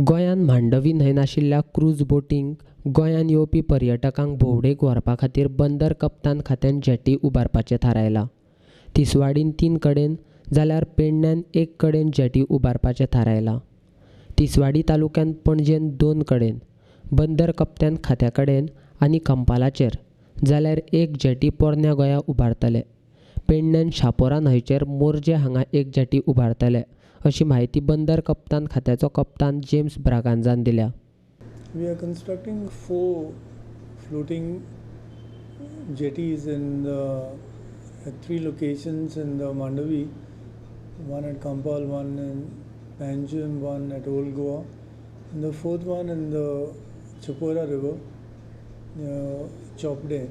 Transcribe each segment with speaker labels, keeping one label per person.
Speaker 1: गोंयांत मांडवी न्हंयन आशिल्ल्या क्रूज बोटींक गोंयांत येवपी पर्यटकांक भोंवडेक व्हरपा खातीर बंदर कप्तान खात्यान जेटी उबारपाचें थारायलां. तिसवाडीन 3 कडेन जाल्यार पेडण्यान 1 कडेन जेटी उबारपाचें थारायलां. तिसवाडी तालुक्यांत पणजेन 2 कडेन, बंदर कप्तान खात्या कडेन आनी कंपालाचेर जाल्यार 1 जेटी पोरन्या गोंया उबारतले. पेडण्यान शापोरा न्हंयचेर मोरजे हांगा 1 जेटी उबारतले, अशी माहिती बंदर कप्तान खात्याचो कप्तान जेम्स ब्रागांझान दिल्या.
Speaker 2: We are constructing 4 floating jetties at 3 locations in the Mandavi, one at Kampal, one in Panjim, one at Old Goa, and the 4th one in the Chapora River, Chopde.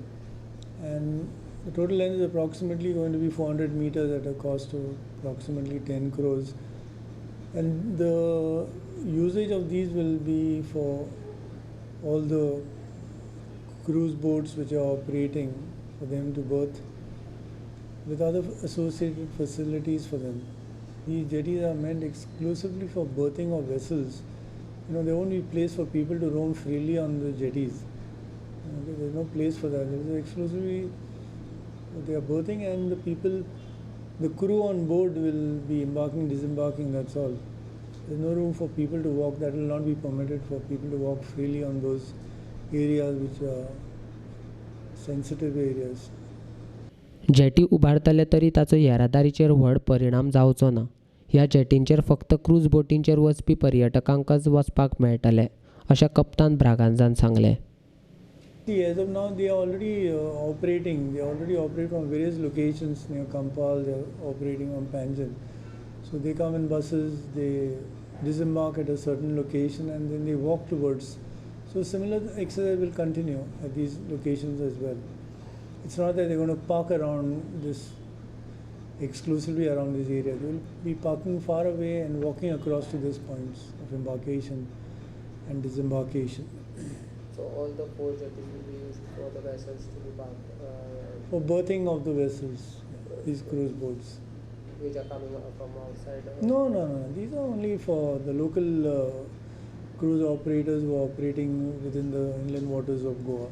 Speaker 2: And the total length is approximately going to be 400 meters at a cost of approximately 10 crores. And the usage of these will be for all the cruise boats which are operating, for them to berth, with other associated facilities for them. These jetties are meant exclusively for berthing of vessels. There won't be place for people to roam freely on the jetties. There's no place for that. It's exclusively they are berthing, and the crew on board will be embarking, disembarking, that's all. There's no room for people to walk. That will not be permitted for people to walk freely on those areas which are sensitive areas.
Speaker 1: Jetty उबारतले तरी ताचो येरादारीचेर व्हड परिणाम जावचो ना. ह्या जेटींचेर फक्त cruise बोटींचेर वचपी पर्यटकांकच वचपाक मेळटले, अशें कप्तान ब्रागांझान सांगलें.
Speaker 2: As of now, they are already operating. They already operate from various locations near Kampal. They are operating on Panjim. So they come in buses, they disembark at a certain location, and then they walk towards. So similar exercise will continue at these locations as well. It's not that they're going to park around this exclusively around this area. They will be parking far away and walking across to these points of embarkation and disembarkation.
Speaker 3: So all the 4 jetties will be used for the vessels to be parked?
Speaker 2: For berthing of the vessels, these cruise boats.
Speaker 3: Which are coming from outside?
Speaker 2: No. These are only for the local cruise operators who are operating within the inland waters of Goa.